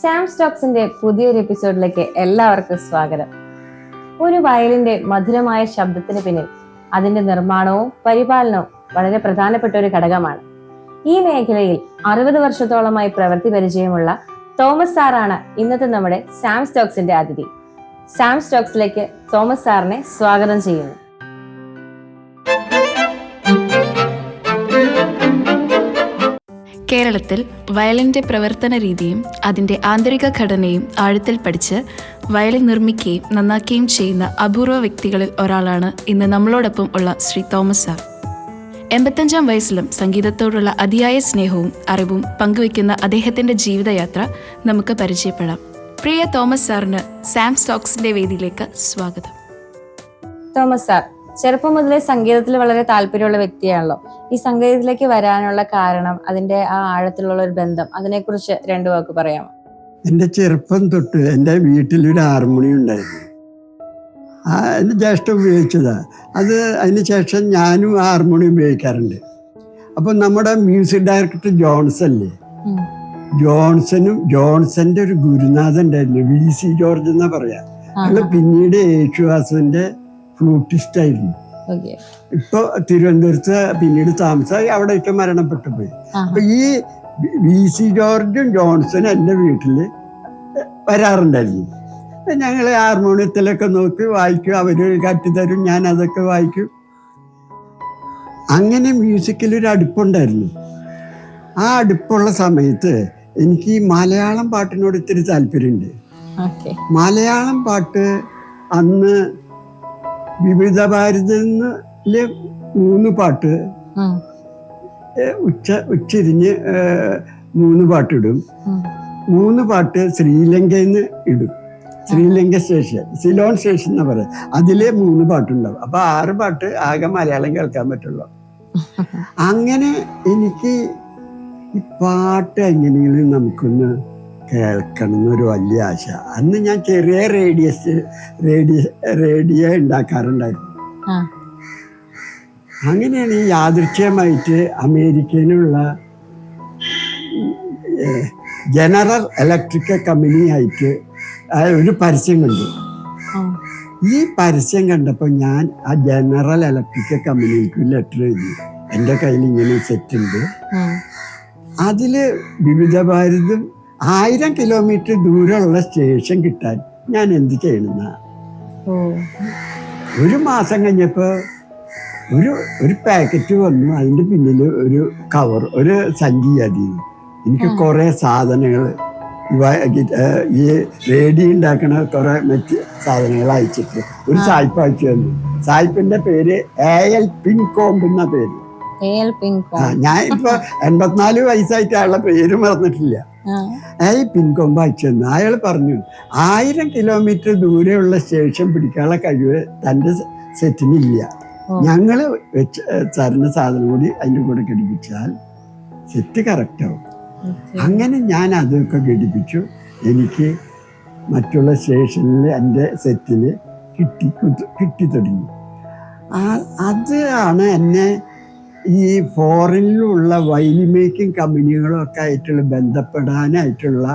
Sam സ്റ്റോക്സിന്റെ പുതിയൊരു എപ്പിസോഡിലേക്ക് എല്ലാവർക്കും സ്വാഗതം. ഒരു വയലിന്റെ മധുരമായ ശബ്ദത്തിന് പിന്നിൽ അതിന്റെ നിർമ്മാണവും പരിപാലനവും വളരെ പ്രധാനപ്പെട്ട ഒരു ഘടകമാണ്. ഈ മേഖലയിൽ 60 വർഷത്തോളമായി പ്രവൃത്തി പരിചയമുള്ള തോമസ് സാറാണ് ഇന്നത്തെ നമ്മുടെ സാം സ്റ്റോക്സിന്റെ അതിഥി. സാം സ്റ്റോക്സിലേക്ക് തോമസ് സാറിനെ സ്വാഗതം ചെയ്യുന്നു. കേരളത്തിൽ വയലിൻ്റെ പ്രവർത്തന രീതിയും അതിൻ്റെ ആന്തരിക ഘടനയും ആഴത്തിൽ പഠിച്ച് വയലിൻ നിർമ്മിക്കുകയും നന്നാക്കുകയും ചെയ്യുന്ന അപൂർവ വ്യക്തികളിൽ ഒരാളാണ് ഇന്ന് നമ്മളോടൊപ്പം ഉള്ള ശ്രീ തോമസ് സാർ. 85-ാം വയസ്സിലും സംഗീതത്തോടുള്ള അതിയായ സ്നേഹവും അറിവും പങ്കുവയ്ക്കുന്ന അദ്ദേഹത്തിൻ്റെ ജീവിതയാത്ര നമുക്ക് പരിചയപ്പെടാം. പ്രിയ തോമസ് സാറിന് സാം സ്റ്റോക്സിൻ്റെ വേദിയിലേക്ക് സ്വാഗതം. തോമസ് സാർ ചെറുപ്പം മുതലേ സംഗീതത്തിൽ വളരെ താല്പര്യമുള്ള വ്യക്തിയാണല്ലോ. ഈ സംഗീതത്തിലേക്ക് വരാനുള്ള കാരണം, അതിന്റെ ആ ആഴത്തിലുള്ള ഒരു ബന്ധം, അതിനെക്കുറിച്ച് രണ്ടു വാക്ക് പറയാമോ? എൻ്റെ ചെറുപ്പം തൊട്ട് എൻ്റെ വീട്ടിലൊരു ഹാർമോണിയം ഉണ്ടായിരുന്നു. എൻ്റെ ജ്യേഷ്ഠൻ ഉപയോഗിച്ചതാ. അതിന് ശേഷം ഞാനും ഹാർമോണിയം ഉപയോഗിക്കാറുണ്ട്. അപ്പം നമ്മുടെ മ്യൂസിക് ഡയറക്ടർ ജോൺസല്ലേ, ജോൺസന്റെ ഒരു ഗുരുനാഥൻ ഉണ്ടായിരുന്നു, VC ജോർജ് എന്നാ പറയാ. അയാള് പിന്നീട് യേശുദാസിന്റെ ഫ്ലൂട്ടിസ്റ്റ് ആയിരുന്നു. ഇപ്പൊ തിരുവനന്തപുരത്ത് പിന്നീട് താമസമായി, അവിടെയൊക്കെ മരണപ്പെട്ടു പോയി. അപ്പൊ ഈ VC ജോർജും ജോൺസണും എൻ്റെ വീട്ടില് വരാറുണ്ടായിരുന്നു. ഞങ്ങൾ ഹാർമോണിയത്തിലൊക്കെ നോക്കി വായിക്കും, അവര് കട്ടിത്തരും, ഞാൻ അതൊക്കെ വായിക്കും. അങ്ങനെ മ്യൂസിക്കിലൊരു അടുപ്പുണ്ടായിരുന്നു. ആ അടുപ്പുള്ള സമയത്ത് എനിക്ക് ഈ മലയാളം പാട്ടിനോട് ഇത്തിരി താല്പര്യമുണ്ട്. മലയാളം പാട്ട് അന്ന് വിവിധ ഭാരതിലെ 3 പാട്ട് ഉച്ചരിഞ്ഞ് 3 പാട്ടിടും. 3 പാട്ട് ശ്രീലങ്കയിൽ നിന്ന് ഇടും. ശ്രീലങ്ക സ്റ്റേഷൻ, സിലോൺ സ്റ്റേഷൻ എന്ന് പറയാം. അതിലെ 3 പാട്ടുണ്ടാവും. അപ്പൊ 6 പാട്ട് ആകെ മലയാളം കേൾക്കാൻ പറ്റുള്ളൂ. അങ്ങനെ എനിക്ക് ഈ പാട്ട് എങ്ങനെയെങ്കിലും നമുക്കൊന്ന് കേൾക്കണം എന്നൊരു വലിയ ആശ. അന്ന് ഞാൻ ചെറിയ റേഡിയോ ഉണ്ടാക്കാറുണ്ടായിരുന്നു. അങ്ങനെയാണ് ഈ യാദൃച്ഛികമായിട്ട് അമേരിക്കയിലുള്ള ജനറൽ ഇലക്ട്രിക് കമ്പനിയായിട്ട് ഒരു പരസ്യം കണ്ടു. ഈ പരസ്യം കണ്ടപ്പോൾ ഞാൻ ആ ജനറൽ ഇലക്ട്രിക് കമ്പനിക്ക് ലെറ്റർ എഴുതി. എൻ്റെ കയ്യിൽ ഇങ്ങനെ സെറ്റ് ഉണ്ട്, അതില് വിവിധ ഭാരതും 1000 കിലോമീറ്റർ ദൂരമുള്ള സ്റ്റേഷൻ കിട്ടാൻ ഞാൻ എന്ത് ചെയ്യണമെന്ന. 1 മാസം കഴിഞ്ഞപ്പോ ഒരു പാക്കറ്റ് വന്നു. അതിന്റെ പിന്നിൽ ഒരു കവർ, ഒരു സഞ്ചി. എനിക്ക് കുറെ സാധനങ്ങൾ, ഈ റേഡിയോ ഉണ്ടാക്കണ കുറെ മറ്റ് സാധനങ്ങൾ അയച്ചിട്ട് ഒരു സായിപ്പ് അയച്ചു തന്നു. സായിപ്പിന്റെ പേര് AL പിൻകോംബ് എന്ന പേര്. ഞാൻ ഇപ്പൊ 84 വയസ്സായിട്ട് അയാളുടെ പേര് മറന്നിട്ടില്ല. പിൻകൊമ്പ് അയച്ചു തന്നു. അയാൾ പറഞ്ഞു 1000 കിലോമീറ്റർ ദൂരെയുള്ള സ്റ്റേഷൻ പിടിക്കാനുള്ള കഴിവ് തൻ്റെ സെറ്റിനില്ല. ഞങ്ങള് തരുന്ന സാധനം കൂടി അതിൻ്റെ കൂടെ ഘടിപ്പിച്ചാൽ സെറ്റ് കറക്റ്റ് ആവും. അങ്ങനെ ഞാൻ അതൊക്കെ ഘടിപ്പിച്ചു. എനിക്ക് മറ്റുള്ള സ്റ്റേഷനിൽ എൻ്റെ സെറ്റില് കിട്ടി തുടങ്ങി. അതാണ് എന്നെ ഈ ഫോറിനിലുള്ള വയലിൻ മേക്കിംഗ് കമ്പനികളൊക്കെ ആയിട്ടുള്ള ബന്ധപ്പെടാനായിട്ടുള്ള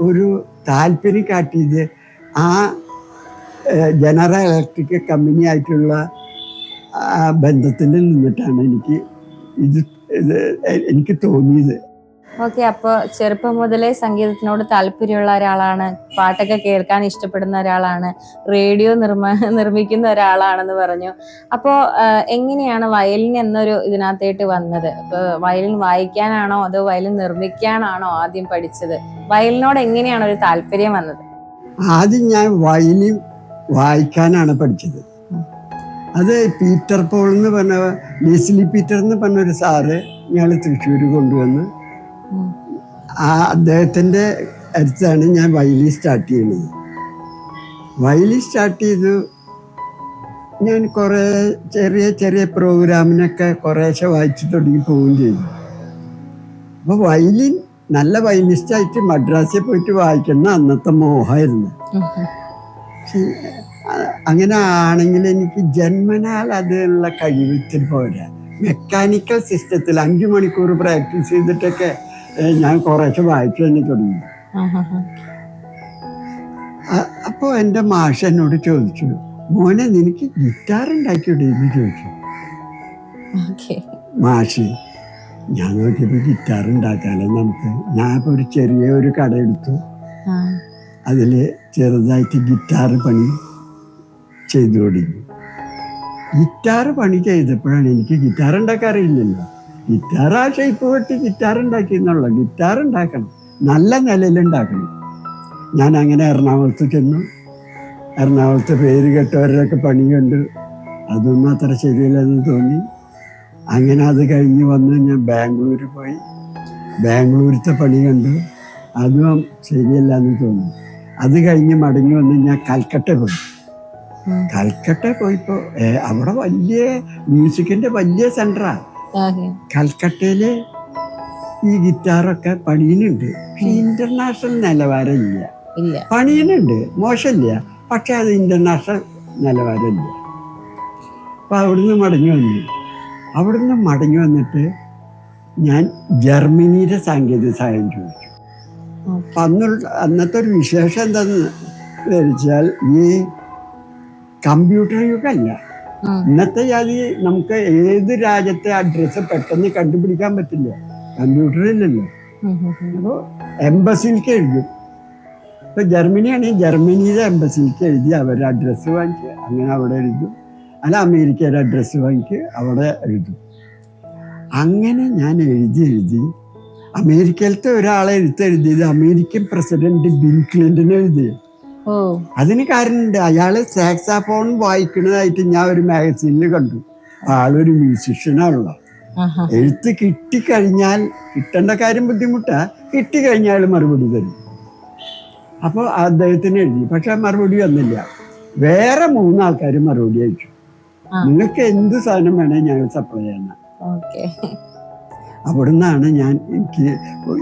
ഒരു താല്പര്യം കാട്ടിയത്. ആ ജനറൽ ഇലക്ട്രിക് കമ്പനി ആയിട്ടുള്ള ബന്ധത്തിൽ നിന്നിട്ടാണ് എനിക്ക് തോന്നിയത്. ഓക്കെ, അപ്പോൾ ചെറുപ്പം മുതലേ സംഗീതത്തിനോട് താല്പര്യമുള്ള ഒരാളാണ്, പാട്ടൊക്കെ കേൾക്കാൻ ഇഷ്ടപ്പെടുന്ന ഒരാളാണ്, റേഡിയോ നിർമ്മിക്കുന്ന ഒരാളാണെന്ന് പറഞ്ഞു. അപ്പോൾ എങ്ങനെയാണ് വയലിൻ എന്നൊരു ഇതിനകത്തേട്ട് വന്നത്? ഇപ്പോൾ വയലിൻ വായിക്കാനാണോ അതോ വയലിൻ നിർമ്മിക്കാനാണോ ആദ്യം പഠിച്ചത്? വയലിനോട് എങ്ങനെയാണ് ഒരു താല്പര്യം വന്നത്? ആദ്യം ഞാൻ വയലിൻ വായിക്കാനാണ് പഠിച്ചത്. അത് പീറ്റർ പോൾ എന്ന് പറഞ്ഞ, ലെസ്ലി പീറ്റർ എന്ന് പറഞ്ഞൊരു സാറ് ഞങ്ങൾ തൃശ്ശൂർ കൊണ്ടുവന്ന് അദ്ദേഹത്തിൻ്റെ അടുത്താണ് ഞാൻ വയലിൻ സ്റ്റാർട്ട് ചെയ്യുന്നത്. വയലിൻ സ്റ്റാർട്ട് ചെയ്തു. ഞാൻ കുറേ ചെറിയ പ്രോഗ്രാമിനൊക്കെ കുറേശ്ശെ വായിച്ചു തുടങ്ങി പോവുകയും ചെയ്തു. അപ്പോൾ വയലിൻ നല്ല വയലിനിസ്റ്റായിട്ട് മദ്രാസിൽ പോയിട്ട് വായിക്കുന്ന അന്നത്തെ മോഹമായിരുന്നു. അങ്ങനെ ആണെങ്കിൽ എനിക്ക് ജന്മനാൽ അതിനുള്ള കഴിവത്തിൽ പോരാ. മെക്കാനിക്കൽ സിസ്റ്റത്തിൽ 5 മണിക്കൂർ പ്രാക്ടീസ് ചെയ്തിട്ടൊക്കെ ഞാൻ കുറേശ്ശെ വായിച്ചു തന്നെ തുടങ്ങി. അപ്പോൾ എൻ്റെ മാഷ് എന്നോട് ചോദിച്ചു, മോനെ നിനക്ക് ഗിറ്റാർ ഉണ്ടാക്കിയോടെ എന്ന് ചോദിച്ചു മാഷ്. ഞാൻ നോക്കിയപ്പോൾ ഗിറ്റാർ ഉണ്ടാക്കാമല്ലോ നമുക്ക്. ഞാൻ ഇപ്പോൾ ഒരു ചെറിയ കട എടുത്തു. അതിൽ ചെറുതായിട്ട് ഗിറ്റാർ പണി ചെയ്തു തുടങ്ങി. ഗിറ്റാർ പണി ചെയ്തപ്പോഴാണ് എനിക്ക് ഗിറ്റാർ ഉണ്ടാക്കാറില്ലല്ലോ. ഗിറ്റാർ ആ ഷേപ്പ് വെട്ടി ഗിറ്റാർ ഉണ്ടാക്കിയെന്നുള്ള. ഗിറ്റാർ ഉണ്ടാക്കണം, നല്ല നിലയിലുണ്ടാക്കണം. ഞാൻ അങ്ങനെ എറണാകുളത്ത് ചെന്നു. എറണാകുളത്ത് പേര് കേട്ടവരൊക്കെ പണി കണ്ടു. അതൊന്നും അത്ര ശരിയല്ലെന്ന് തോന്നി. അങ്ങനെ അത് കഴിഞ്ഞ് വന്ന് ഞാൻ ബാംഗ്ലൂർ പോയി. ബാംഗ്ലൂരത്തെ പണി കണ്ടു. അതും ശരിയല്ല എന്ന് തോന്നി. അത് കഴിഞ്ഞ് മടങ്ങി വന്ന് ഞാൻ കൽക്കട്ട പോയി. കൽക്കട്ട പോയപ്പോൾ അവിടെ വലിയ മ്യൂസിക്കിന്റെ വലിയ സെന്ററാണ്. കൽക്കട്ടയില് ഈ ഗിറ്റാറൊക്കെ പണിയുന്നുണ്ട്. പക്ഷെ ഇന്റർനാഷണൽ നിലവാരമില്ല. പണിയുന്നുണ്ട്, മോശമില്ല, പക്ഷെ അത് ഇന്റർനാഷണൽ നിലവാരമില്ല. അപ്പൊ അവിടുന്ന് മടങ്ങി വന്നിട്ട് ഞാൻ ജർമ്മനിയുടെ സാങ്കേതിക സഹായം ചോദിച്ചു. അപ്പൊ അന്നത്തെ ഒരു വിശേഷം എന്താന്ന് വെച്ചാൽ ഈ കമ്പ്യൂട്ടർ യുഗമല്ല. ഇന്നത്തെ ജാതി നമുക്ക് ഏത് രാജ്യത്തെ അഡ്രസ്സ് പെട്ടെന്ന് കണ്ടുപിടിക്കാൻ പറ്റില്ല, കമ്പ്യൂട്ടറില്ലല്ലോ. അപ്പോൾ എംബസിയിലേക്ക് എഴുതും. ഇപ്പൊ ജർമ്മനിയാണെങ്കിൽ ജർമ്മനിയുടെ എംബസിയിലേക്ക് എഴുതി അവരുടെ അഡ്രസ്സ് വാങ്ങിച്ച് അങ്ങനെ അവിടെ എഴുതും. അല്ല അമേരിക്കയുടെ അഡ്രസ്സ് വാങ്ങിച്ച് അവിടെ എഴുതും. അങ്ങനെ ഞാൻ എഴുതി അമേരിക്കയിലത്തെ ഒരാളെ എഴുതിയത് അമേരിക്കൻ പ്രസിഡന്റ് ബിൽ ക്ലിന്റൺ എഴുതി. അതിന് കാരണമുണ്ട്. അയാള് സാക്സാഫോൺ വായിക്കുന്നതായിട്ട് ഞാൻ ഒരു മാഗസീനിൽ കണ്ടു. ആളൊരു മ്യൂസിഷ്യനാണല്ലോ. എഴുത്ത് കിട്ടിക്കഴിഞ്ഞാൽ, കിട്ടേണ്ട കാര്യം ബുദ്ധിമുട്ടാ, കിട്ടിക്കഴിഞ്ഞാൽ മറുപടി തരും. അപ്പോൾ അദ്ദേഹത്തിന് എഴുതി, പക്ഷെ മറുപടി വന്നില്ല. വേറെ 3 ആൾക്കാർ മറുപടി അയച്ചു, നിങ്ങൾക്ക് എന്ത് സാധനം വേണേ ഞങ്ങൾ സപ്ലൈ ചെയ്യണം. അവിടുന്നാണ് എനിക്ക്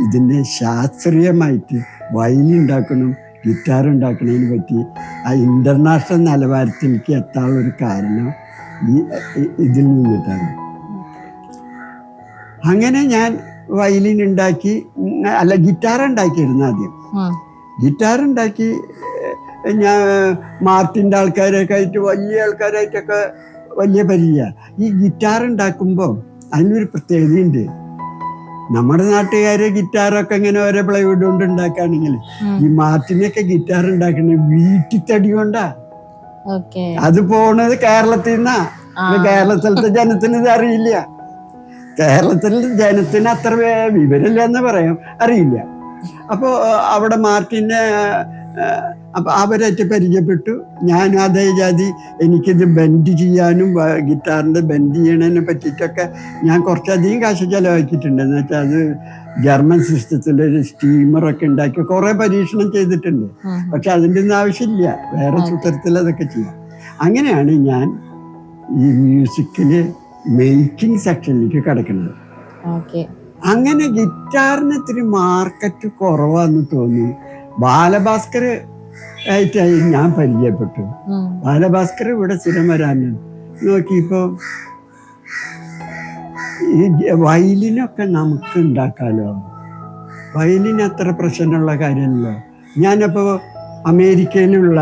ഇതിൻ്റെ ശാസ്ത്രീയമായിട്ട് വയലിൻ ഉണ്ടാക്കണം, ഗിറ്റാർ ഉണ്ടാക്കുന്നതിനെ പറ്റി ആ ഇന്റർനാഷണൽ നിലവാരത്തിലേക്ക് എത്താനുള്ള ഒരു കാരണം ഇതിൽ നിന്നിട്ടാണ്. അങ്ങനെ ഞാൻ വയലിൻ ഉണ്ടാക്കി, ഗിറ്റാർ ഉണ്ടാക്കിയിരുന്നു ആദ്യം. ഗിറ്റാർ ഉണ്ടാക്കി ഞാൻ മാർട്ടിൻ്റെ ആൾക്കാരൊക്കെ ആയിട്ട് വലിയ ആൾക്കാരായിട്ടൊക്കെ വലിയ പരിചയ. ഈ ഗിറ്റാർ ഉണ്ടാക്കുമ്പോൾ അതിനൊരു പ്രത്യേകതയുണ്ട്. നമ്മുടെ നാട്ടുകാര് ഗിറ്റാറൊക്കെ ഇങ്ങനെ ഓരോ പ്ലൈവുഡ് കൊണ്ട് ഉണ്ടാക്കുകയാണെങ്കിൽ ഈ മാർട്ടിനൊക്കെ ഗിറ്റാർ ഉണ്ടാക്കുന്നത് വീട്ടിൽ തടി കൊണ്ടാ. അത് പോണത് കേരളത്തിൽ നിന്നാ. കേരളത്തിലത്തെ ജനത്തിന് ഇത് അറിയില്ല. കേരളത്തിലെ ജനത്തിന് അത്ര വിവരമില്ല എന്ന് പറയാം, അറിയില്ല. അപ്പോൾ അവിടെ മാർട്ടിനെ അപ്പം അവരായിട്ട് പരിചയപ്പെട്ടു. ഞാനും അതേ ജാതി എനിക്കിത് ബെൻഡ് ചെയ്യാനും ഗിറ്റാറിൻ്റെ ബെൻഡ് ചെയ്യണതിനെ പറ്റിയിട്ടൊക്കെ ഞാൻ കുറച്ചധികം കാശ് ചിലവാക്കിയിട്ടുണ്ട്. എന്ന് വെച്ചാൽ അത് ജർമ്മൻ സിസ്റ്റത്തിലൊരു സ്റ്റീമറൊക്കെ ഉണ്ടാക്കി കുറേ പരീക്ഷണം ചെയ്തിട്ടുണ്ട്. പക്ഷെ അതിൻ്റെ ഒന്നും ആവശ്യമില്ല, വേറെ സൂത്രത്തിൽ അതൊക്കെ ചെയ്യാം. അങ്ങനെയാണ് ഞാൻ ഈ മ്യൂസിക്കില് മേക്കിംഗ് സെക്ഷനിലേക്ക് കിടക്കുന്നത്. അങ്ങനെ ഗിറ്റാറിന് ഇത്തിരി മാർക്കറ്റ് കുറവാന്ന് തോന്നി. ബാലഭാസ്കർ ആയിട്ടായി ഞാൻ പരിചയപ്പെട്ടു. ബാലഭാസ്കർ ഇവിടെ സ്ഥിരം വരാന് നോക്കിയപ്പോ ഈ വയലിനൊക്കെ നമുക്ക് ഉണ്ടാക്കാലോ, വയലിന് അത്ര പ്രശ്നമുള്ള കാര്യമല്ലോ. ഞാനപ്പോ അമേരിക്കയിലുള്ള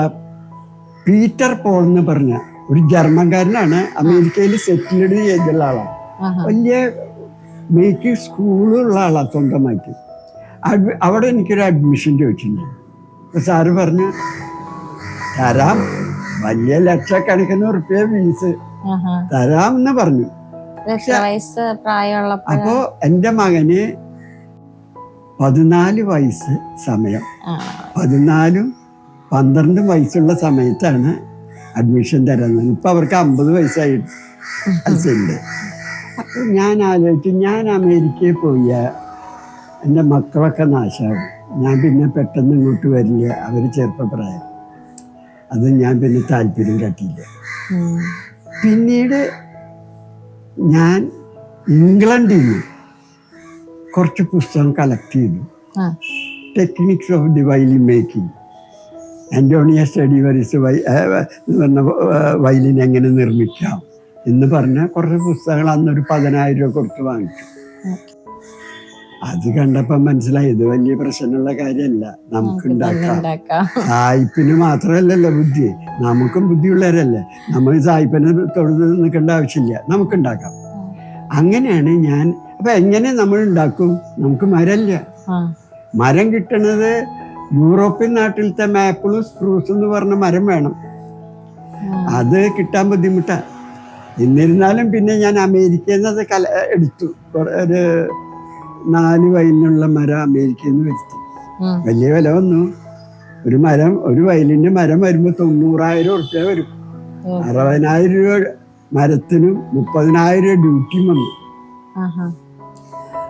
പീറ്റർ പോൾ എന്ന് പറഞ്ഞ ഒരു ജർമ്മൻകാരനാണ്, അമേരിക്കയിൽ സെറ്റിൽഡ് ചെയ്തുള്ള ആളാണ്. വലിയ മേക്കിംഗ് സ്കൂളുള്ള ആളാണ് സ്വന്തമായിട്ട്. അവിടെ എനിക്കൊരു അഡ്മിഷൻ ചോദിച്ചിട്ടുണ്ട്. അപ്പൊ സാറ് പറഞ്ഞു തരാം, വലിയ ലക്ഷക്കണക്കിന് ഉറുപ്പ്യ ഫീസ് തരാം എന്ന് പറഞ്ഞു. അപ്പോ എൻ്റെ മകന് 14 വയസ്സ് സമയം, 14-12 വയസ്സുള്ള സമയത്താണ് അഡ്മിഷൻ തരുന്നത്. ഇപ്പൊ അവർക്ക് 50 വയസ്സായിട്ടുണ്ട്. അപ്പൊ ഞാൻ ആലോചിച്ചു, ഞാൻ അമേരിക്കയിൽ പോയ എൻ്റെ മക്കളൊക്കെ നാശമാകും, ഞാൻ പിന്നെ പെട്ടെന്ന് ഇങ്ങോട്ട് വരില്ല, അവർ ചെറുപ്പപ്രായം. അത് ഞാൻ പിന്നെ താല്പര്യം കാട്ടിയില്ല. പിന്നീട് ഞാൻ ഇംഗ്ലണ്ടിൽ നിന്ന് കുറച്ച് പുസ്തകം കളക്ട് ചെയ്തു. Techniques of the violin making, Antonio Stradivarius violin എങ്ങനെ നിർമ്മിക്കാം എന്ന് പറഞ്ഞ കുറച്ച് പുസ്തകങ്ങൾ അന്നൊരു 10,000 രൂപ കൊടുത്ത് വാങ്ങിച്ചു. അത് കണ്ടപ്പോ മനസ്സിലായി ഇത് വലിയ പ്രശ്നമുള്ള കാര്യമല്ല, നമുക്ക് ഉണ്ടാക്കാം. ഉണ്ടാക്കാം. സായിപ്പിന് മാത്രമല്ലല്ലോ ബുദ്ധി, നമുക്കും ബുദ്ധിയുള്ളവരല്ലേ. നമ്മൾ സായിപ്പിനെ തൊഴുത് നിൽക്കേണ്ട ആവശ്യമില്ല, നമുക്കുണ്ടാക്കാം. അങ്ങനെയാണ് ഞാൻ. അപ്പൊ എങ്ങനെ നമ്മൾ ഉണ്ടാക്കും? നമുക്ക് മരമില്ല. മരം കിട്ടണത് യൂറോപ്യൻ നാട്ടിലത്തെ മാപ്പിളും സ്പ്രൂസ് എന്ന് പറഞ്ഞ മരം വേണം. അത് കിട്ടാൻ ബുദ്ധിമുട്ടാ. എന്നിരുന്നാലും പിന്നെ ഞാൻ അമേരിക്കയിൽ നിന്ന് അത് എടുത്തു. ഒരു 4 വയലിനുള്ള മരം അമേരിക്കയിൽ നിന്ന് വരുത്തി. വലിയ വില വന്നു. ഒരു വയലിന്റെ മരം വരുമ്പോ 90,000 ഉറുപ്പ്യ വരും. 60,000 രൂപ മരത്തിനും 30,000 ഡ്യൂട്ടിയും വന്നു.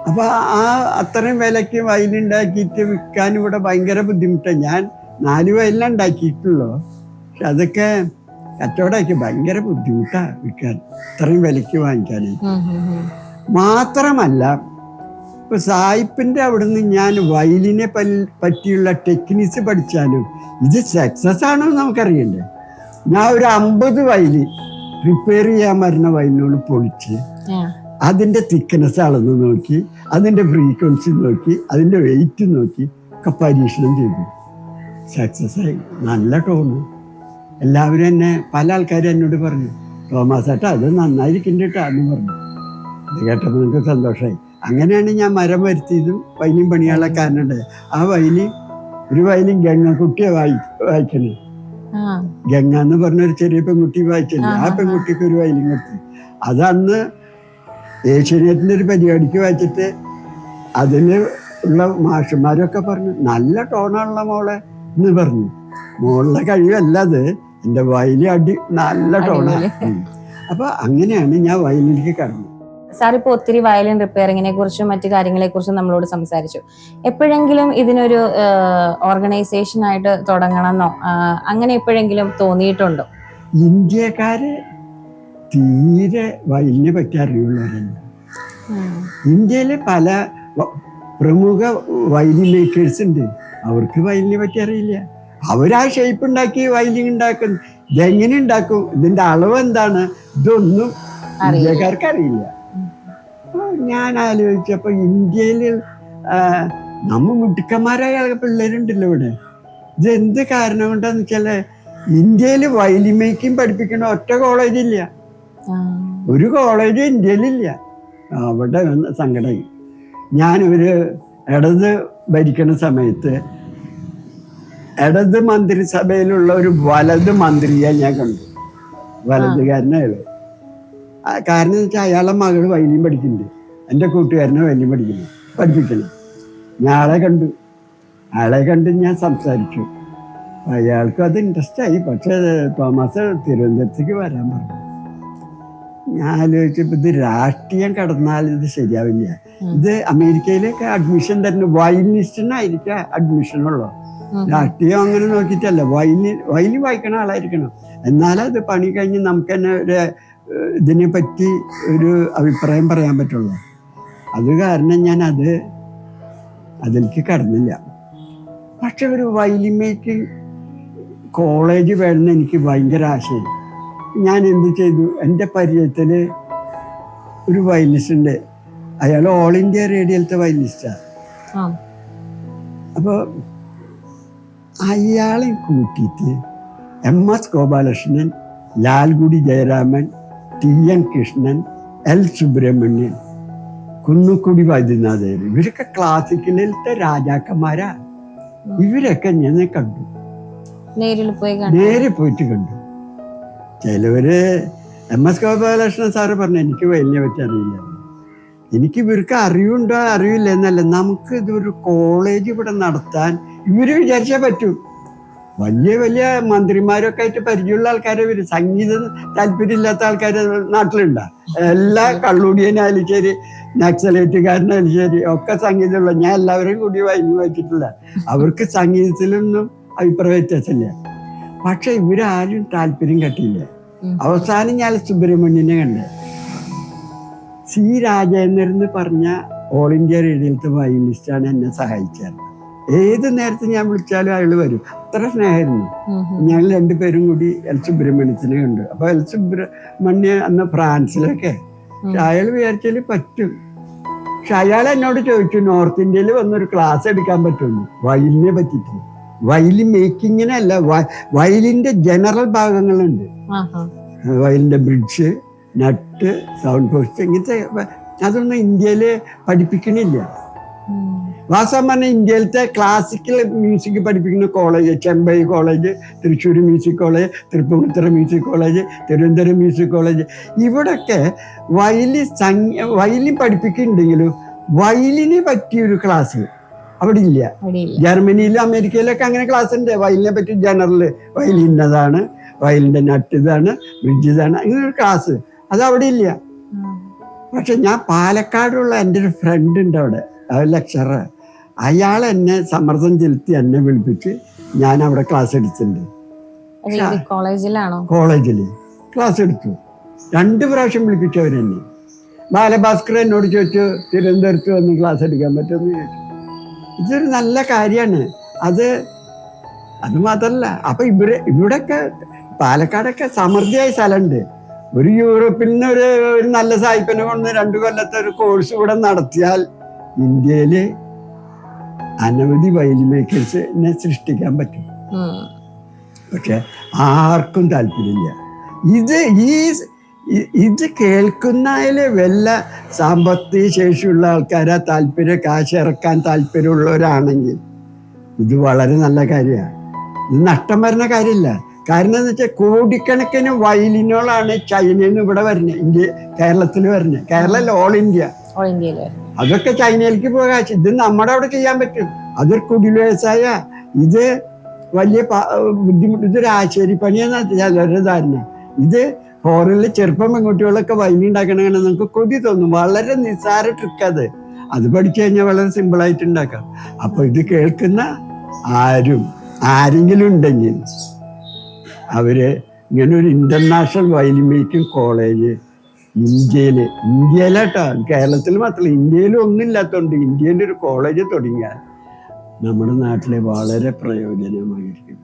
അപ്പൊ അത്രയും വിലക്ക് വയലുണ്ടാക്കിയിട്ട് വിൽക്കാൻ ഇവിടെ ഭയങ്കര ബുദ്ധിമുട്ടാണ്. ഞാൻ 4 വയലിനുണ്ടാക്കിയിട്ടുള്ളൂ. പക്ഷെ അതൊക്കെ കച്ചവടമാക്കി ഭയങ്കര ബുദ്ധിമുട്ടാ വിൽക്കാൻ, ഇത്രയും വിലക്ക് വാങ്ങിക്കാനേ. മാത്രമല്ല, ഇപ്പൊ സായിപ്പിന്റെ അവിടുന്ന് ഞാൻ വയലിനെ പറ്റിയുള്ള ടെക്നിക്സ് പഠിച്ചാലും ഇത് സക്സസ് ആണോ നമുക്കറിയണ്ടേ. ഞാൻ ഒരു 50 വയല് റിപ്പയർ ചെയ്യാൻ വരുന്ന വയലിനോട് പൊളിച്ച് അതിന്റെ തിക്നെസ് അളന്ന് നോക്കി, അതിന്റെ ഫ്രീക്വൻസി നോക്കി, അതിന്റെ വെയിറ്റ് നോക്കി ഒക്കെ പരീക്ഷണം ചെയ്തു. സക്സസ് ആയി. നല്ല ടോണ്. എല്ലാവരും എന്നെ, പല ആൾക്കാരും എന്നോട് പറഞ്ഞു, തോമസ് ഏട്ടാ അത് നന്നായിരിക്കണ്ടേട്ടാ എന്ന് പറഞ്ഞു. അത് കേട്ടപ്പോൾ നിങ്ങൾക്ക് സന്തോഷമായി. അങ്ങനെയാണ് ഞാൻ മരം വരുത്തിയതും വയലിൻ പണിയാനുള്ള കാരണം. ആ ഒരു വയലിൻ ഗംഗക്കുട്ടിയെ വായിക്കണേ. ഗംഗ എന്ന് പറഞ്ഞൊരു ചെറിയ പെൺകുട്ടി വായിച്ചില്ലേ, ആ പെൺകുട്ടിക്ക് ഒരു വയലിൻ കൊടുത്തു. അതന്ന് ഏഷ്യാനെറ്റിന്റെ ഒരു പരിപാടിക്ക് വായിച്ചിട്ട് അതില് ഉള്ള മാഷന്മാരൊക്കെ പറഞ്ഞു, നല്ല ടോണുള്ള മോളെ എന്ന് പറഞ്ഞു. മോളുടെ കഴിവല്ല അത്, എൻ്റെ വയലി നല്ല ടോണാണ്. അപ്പൊ അങ്ങനെയാണ് ഞാൻ വയലിലേക്ക് കടന്നത്. സാർ ഇപ്പൊ ഒത്തിരി വയലിൻ റിപ്പയറിങ്ങിനെ കുറിച്ചും മറ്റു കാര്യങ്ങളെ കുറിച്ചും നമ്മളോട് സംസാരിച്ചു. എപ്പോഴെങ്കിലും ഇതിനൊരു ഓർഗനൈസേഷൻ ആയിട്ട് തുടങ്ങണമെന്നോ അങ്ങനെ എപ്പോഴെങ്കിലും തോന്നിയിട്ടുണ്ടോ? ഇന്ത്യക്കാര് തീരെ വയലിനെ പറ്റി അറിയുള്ളവരല്ല. ഇന്ത്യയിലെ പല പ്രമുഖ വയലിൻ മേക്കേഴ്സ് ഉണ്ട്, അവർക്ക് വയലിനെ പറ്റി അറിയില്ല. അവരാ ഷേപ്പ് ഉണ്ടാക്കി വയലിൻ ഉണ്ടാക്കും. ഇതെങ്ങനെ ഉണ്ടാക്കും, ഇതിന്റെ അളവ് എന്താണ്, ഇതൊന്നും ഇന്ത്യക്കാർക്ക് അറിയില്ല. ഞാൻ ആലോചിച്ചപ്പോ ഇന്ത്യയിൽ നമ്മ മിടുക്കന്മാരായ പിള്ളേരുണ്ടല്ലോ ഇവിടെ. ഇതെന്ത് കാരണം കൊണ്ടാന്ന് വെച്ചാല് ഇന്ത്യയിൽ വയലിൻ മേക്കിംഗ് പഠിപ്പിക്കണ ഒറ്റ കോളേജില്ല, ഒരു കോളേജ് ഇന്ത്യയിലില്ല. അവിടെ സങ്കടമായി. ഞാനൊരു ഇടത് ഭരിക്കുന്ന സമയത്ത് ഇടത് മന്ത്രിസഭയിലുള്ള ഒരു വലത് മന്ത്രിയെ ഞാൻ കണ്ടു. വലതുകാരനായാള്. കാരണം എന്ന് വെച്ചാൽ അയാളെ മകള് വയലിൻ പഠിക്കുന്നുണ്ട്, എൻ്റെ കൂട്ടുകാരനെ വയലിൻ പഠിപ്പിക്കണം. ഞാൻ ആളെ കണ്ട് ഞാൻ സംസാരിച്ചു. അയാൾക്കും അത് ഇൻട്രസ്റ്റ് ആയി. പക്ഷെ തോമസ് തിരുവനന്തപുരത്തേക്ക് വരാൻ പറഞ്ഞു. ഞാൻ ആലോചിച്ചപ്പോൾ ഇത് രാഷ്ട്രീയം കടന്നാൽ ഇത് ശരിയാവില്ല. ഇത് അമേരിക്കയിലേക്ക് അഡ്മിഷൻ തരുന്ന വയലിനിസ്റ്റിനായിരിക്കും അഡ്മിഷനുള്ളൂ. രാഷ്ട്രീയം അങ്ങനെ നോക്കിയിട്ടല്ല, വയലിൻ വായിക്കണ ആളായിരിക്കണം. എന്നാലും അത് പണി കഴിഞ്ഞ് നമുക്ക് തന്നെ ഒരു ഇതിനെ പറ്റി ഒരു അഭിപ്രായം പറയാൻ പറ്റുള്ളൂ. അത് കാരണം ഞാൻ അതിലേക്ക് കടന്നില്ല. പക്ഷെ ഒരു വയലിൻ മേക്കിംഗ് കോളേജ് വേണമെന്ന് എനിക്ക് ഭയങ്കര ആശയം. ഞാൻ എന്ത് ചെയ്തു, എൻ്റെ പരിചയത്തിൽ ഒരു വയലിനിസ്റ്റ് ഉണ്ട്. അയാൾ ഓൾ ഇന്ത്യ റേഡിയോയിലത്തെ വയലിനിസ്റ്റാണ്. അപ്പോൾ അയാളെ കൂട്ടിയിട്ട് MS Gopalakrishnan, Lalgudi Jayaraman, TN Krishnan, L Subramanian, കുന്നുക്കുടി Vaidyanathan, ഇവരൊക്കെ ക്ലാസിക്കലിലത്തെ രാജാക്കന്മാരാ. ഇവരൊക്കെ ഞാൻ കണ്ടു, നേരിൽ പോയിട്ട് കണ്ടു. ചിലവര് MS ഗോപാലകൃഷ്ണൻ സാറ് പറഞ്ഞു എനിക്ക് വയലിനെ പറ്റി അറിയില്ല. എനിക്ക് ഇവർക്ക് അറിവുണ്ടോ അറിയില്ല എന്നല്ല, നമുക്ക് ഇതൊരു കോളേജ് ഇവിടെ നടത്താൻ ഇവര് വിചാരിച്ചാൽ പറ്റും. വലിയ വലിയ മന്ത്രിമാരൊക്കെ ആയിട്ട് പരിചയമുള്ള ആൾക്കാരെ വരും. സംഗീതം താല്പര്യമില്ലാത്ത ആൾക്കാർ നാട്ടിലുണ്ടാ. എല്ലാ കള്ളുടിയനായാലും ശരി, നക്സലേറ്റുകാരനായാലും ശരി, ഒക്കെ സംഗീതമുള്ള. ഞാൻ എല്ലാവരെയും കൂടി വായിച്ചിട്ടില്ല. അവർക്ക് സംഗീതത്തിലൊന്നും അഭിപ്രായ വ്യത്യാസമില്ല. പക്ഷെ ഇവരാരും താല്പര്യം കട്ടിയില്ല. അവസാനം ഞാൻ സുബ്രഹ്മണ്യനെ കണ്ടേ. C രാജേന്ദ്രൻ എന്ന് പറഞ്ഞ ഓൾ ഇന്ത്യ റേഡിയോയിലത്തെ വയലിനിസ്റ്റാണ് എന്നെ സഹായിച്ചത്. ഏത് നേരത്തെ ഞാൻ വിളിച്ചാലും അയാൾ വരും. അത്ര സ്നേഹമായിരുന്നു. ഞങ്ങൾ 2 പേരും കൂടി L സുബ്രഹ്മണ്യത്തിനെ കണ്ടു. അപ്പൊ L സുബ്രഹ്മണ്യ അന്ന് ഫ്രാൻസിലൊക്കെ. അയാൾ വിചാരിച്ചാൽ പറ്റും. പക്ഷെ അയാൾ എന്നോട് ചോദിച്ചു നോർത്ത് ഇന്ത്യയിൽ വന്നൊരു ക്ലാസ് എടുക്കാൻ പറ്റുമെന്ന് വയലിനെ പറ്റിയിട്ട്. വയലിൻ മേക്കിങ്ങിനല്ല, വയലിന്റെ ജനറൽ ഭാഗങ്ങളുണ്ട്. വയലിന്റെ ബ്രിഡ്ജ്, നട്ട്, സൗണ്ട് പോസ്റ്റ്, ഇങ്ങനത്തെ അതൊന്നും ഇന്ത്യയിൽ പഠിപ്പിക്കണില്ല. വാസ്തവം പറഞ്ഞാൽ ഇന്ത്യയിലത്തെ ക്ലാസിക്കൽ മ്യൂസിക് പഠിപ്പിക്കുന്ന college Chembai college, Thrissur music college, Tripunithura music college, Thiruvananthapuram music college, ഇവിടൊക്കെ വയലിൻ പഠിപ്പിക്കുന്നുണ്ടെങ്കിലും വയലിന് പറ്റിയൊരു ക്ലാസ് അവിടെ ഇല്ല. ജർമ്മനിയിലും അമേരിക്കയിലൊക്കെ അങ്ങനെ ക്ലാസ് ഉണ്ട്. വയലിനെ പറ്റി ജനറൽ, വയലിൻ ഇന്നതാണ്, വയലിൻ്റെ നട്ട് ഇതാണ്, ബ്രിഡ്ജ് ഇതാണ്, അങ്ങനെ ഒരു ക്ലാസ് അത് അവിടെ ഇല്ല. പക്ഷെ ഞാൻ പാലക്കാടുള്ള എൻ്റെ ഒരു ഫ്രണ്ട് ഉണ്ട് അവിടെ, ലെക്ചറർ. അയാൾ എന്നെ സമ്മർദ്ദം ചെലുത്തി എന്നെ വിളിപ്പിച്ച് ഞാൻ അവിടെ ക്ലാസ് എടുത്തിട്ടുണ്ട്. കോളേജിൽ ക്ലാസ് എടുത്തു. 2 പ്രാവശ്യം വിളിപ്പിച്ചവരെന്നെ. ബാലഭാസ്കർ എന്നോട് ചോദിച്ചു തിരുവനന്തപുരത്ത് വന്ന് ക്ലാസ് എടുക്കാൻ പറ്റുമെന്ന് ചോദിച്ചു. ഇതൊരു നല്ല കാര്യമാണ്. അത് മാത്രമല്ല, അപ്പൊ ഇവിടെയൊക്കെ പാലക്കാടൊക്കെ സമൃദ്ധിയായ സ്ഥലമുണ്ട്. ഒരു യൂറോപ്പിൽ നിന്ന് ഒരു നല്ല സായിപ്പിനെ കൊണ്ട് 2 കൊല്ലത്തെ ഒരു കോഴ്സ് ഇവിടെ നടത്തിയാൽ ഇന്ത്യയിൽ അനവധി വയലിൻ മേക്കേഴ്സിനെ സൃഷ്ടിക്കാൻ പറ്റും. പക്ഷെ ആർക്കും താല്പര്യമില്ല. ഇത് കേൾക്കുന്നതില് വല്ല സാമ്പത്തിക ശേഷിയുള്ള ആൾക്കാരെ കാശ് ഇറക്കാൻ താല്പര്യമുള്ളവരാണെങ്കിൽ ഇത് വളരെ നല്ല കാര്യമാണ്. ഇത് നഷ്ടം വരുന്ന കാര്യമില്ല. കാരണം എന്ന് വെച്ചാൽ കോടിക്കണക്കിന് വയലിനുകളാണ് ചൈനയിൽ നിന്ന് ഇവിടെ വരുന്നത്, കേരളത്തിൽ വരുന്നത്. Kerala all India. അതൊക്കെ ചൈനയിലേക്ക് പോകാം. ഇത് നമ്മുടെ അവിടെ ചെയ്യാൻ പറ്റും. അതൊരു കുടിൽ വ്യവസായ. ഇത് വലിയ ബുദ്ധിമുട്ട്. ഇതൊരു ആശാരിപ്പണിയെന്ന ചിലരുടെ ധാരണ. ഇത് ഫോറിനിൽ ചെറുപ്പം പെൺകുട്ടികളൊക്കെ വയലിൻ ഉണ്ടാക്കണമെങ്കിൽ നമുക്ക് കൊതി തോന്നും. വളരെ നിസ്സാര ട്രിക്ക് അത് പഠിച്ചു കഴിഞ്ഞാൽ വളരെ സിമ്പിളായിട്ട് ഉണ്ടാക്കാം. അപ്പൊ ഇത് കേൾക്കുന്ന ആരെങ്കിലും ഉണ്ടെങ്കിൽ അവര് ഇങ്ങനെ ഒരു ഇന്റർനാഷണൽ വയലിൻ മേക്കിംഗ് കോളേജ് ഇന്ത്യയിലാട്ടോ, കേരളത്തിൽ മാത്രമല്ല, ഇന്ത്യയിൽ ഒന്നുമില്ലാത്തതുകൊണ്ട് ഇന്ത്യയിൽ ഒരു കോളേജ് തുടങ്ങിയാൽ നമ്മുടെ നാട്ടിലെ വളരെ പ്രയോജനമായിരിക്കും.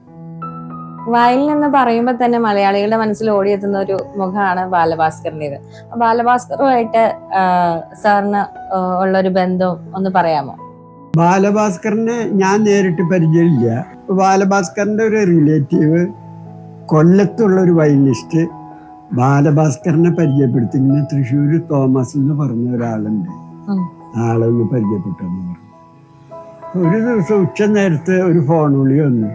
വയലിൻ എന്ന് പറയുമ്പോൾ തന്നെ മലയാളികളുടെ മനസ്സിൽ ഓടിയെത്തുന്ന ഒരു മുഖമാണ് ബാലഭാസ്കറിൻ്റെത്. ബാലഭാസ്കറുമായിട്ട് സാറിന് ഉള്ളൊരു ബന്ധം ഒന്ന് പറയാമോ? ബാലഭാസ്കറിനെ ഞാൻ നേരിട്ട് പരിചയമില്ല. ബാലഭാസ്കറിന്റെ ഒരു റിലേറ്റീവ് കൊല്ലത്തുള്ള ഒരു വയലിനിസ്റ്റ് ബാലഭാസ്കറിനെ പരിചയപ്പെടുത്തി. ഇങ്ങനെ തൃശ്ശൂർ തോമസ് എന്ന് പറഞ്ഞ ഒരാളുണ്ട്, ആളൊന്ന് പരിചയപ്പെട്ടെന്ന് പറഞ്ഞു. ഒരു ദിവസം ഉച്ച നേരത്ത് ഒരു ഫോൺ വിളി വന്നു.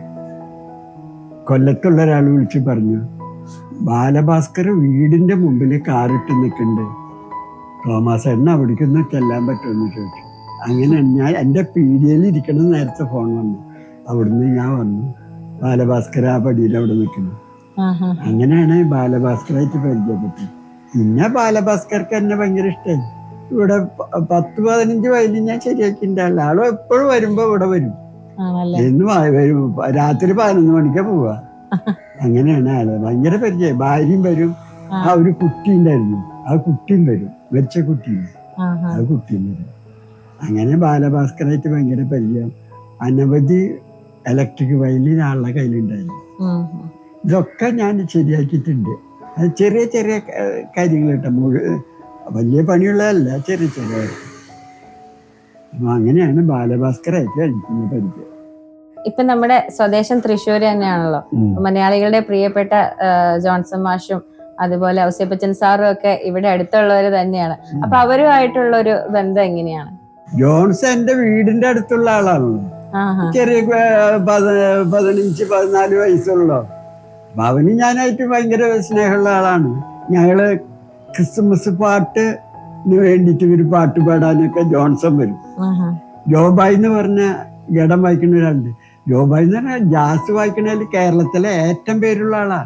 കൊല്ലത്തുള്ള ഒരാൾ വിളിച്ച് പറഞ്ഞു, ബാലഭാസ്കർ വീടിന്റെ മുമ്പിൽ കാറിട്ട് നിൽക്കുന്നുണ്ട്, തോമസ് എണ്ണ അവിടേക്കൊന്ന് ചെല്ലാൻ പറ്റുമെന്ന് ചോദിച്ചു. അങ്ങനെ ഞാൻ എൻ്റെ പീഡിയയിൽ ഇരിക്കുന്ന നേരത്തെ ഫോൺ വന്നു. അവിടുന്ന് ഞാൻ വന്നു. ബാലഭാസ്കർ ആ പടിയിൽ അവിടെ നിൽക്കുന്നു. അങ്ങനെയാണ് ബാലഭാസ്കറായിട്ട് പരിചയപ്പെട്ടത്. പിന്നെ ബാലഭാസ്കർക്ക് എന്നെ ഭയങ്കര ഇഷ്ടമായി. ഇവിടെ 10-15 വയലിൻ ഞാൻ ശരിയാക്കിൻ്റെ ആളും എപ്പോഴും വരുമ്പോ ഇവിടെ വരും. എന്ന് വരും. രാത്രി 11 മണിക്കാ പോവാ. അങ്ങനെയാണ് ആള്. ഭയങ്കര പരിചയം. ഭാര്യയും വരും. ആ ഒരു കുട്ടി ഉണ്ടായിരുന്നു, ആ കുട്ടിയും വരും, വെച്ച കുട്ടിയും, ആ കുട്ടിയും വരും. അങ്ങനെ ബാലഭാസ്കറായിട്ട് ഭയങ്കര പരിചയം. അനവധി ഇലക്ട്രിക് വയലിൻ ആളുടെ കയ്യിലുണ്ടായിരുന്നു. ഇതൊക്കെ ഞാൻ ശരിയാക്കിയിട്ടുണ്ട്. അത് ചെറിയ ചെറിയ കാര്യങ്ങൾ കേട്ടോ, വലിയ പണിയുള്ളതല്ല, ചെറിയ ചെറിയ. അപ്പൊ അങ്ങനെയാണ് ബാലഭാസ്കറായിട്ട് എനിക്ക് പരിചയം. ഇപ്പൊ നമ്മുടെ സ്വദേശം തൃശ്ശൂർ തന്നെയാണല്ലോ. മലയാളികളുടെ പ്രിയപ്പെട്ട ജോൺസൺ മാഷും അതുപോലെ ഔസേപ്പച്ചൻ സാറും ഒക്കെ ഇവിടെ അടുത്തുള്ളവര് തന്നെയാണ്. അപ്പൊ അവരുമായിട്ടുള്ള ഒരു ബന്ധം എങ്ങനെയാണ്? ജോൺസൺ എന്റെ വീടിന്റെ അടുത്തുള്ള ആളാണല്ലോ. ചെറിയ 15-14 വയസ്സുള്ള. അപ്പൊ അവന് ഞാനായിട്ട് ഭയങ്കര സ്നേഹമുള്ള ആളാണ്. ഞങ്ങള് ക്രിസ്മസ് പാട്ടിന് വേണ്ടിയിട്ട് ഒരു പാട്ട് പാടാനൊക്കെ ജോൺസൺ വരും. ജോബായി എന്ന് പറഞ്ഞ ഗടം വായിക്കുന്ന ഒരാളുണ്ട്. ജോബായി എന്ന് പറഞ്ഞാൽ ജാസ് വായിക്കണതിൽ കേരളത്തിലെ ഏറ്റവും പേരുള്ള ആളാ,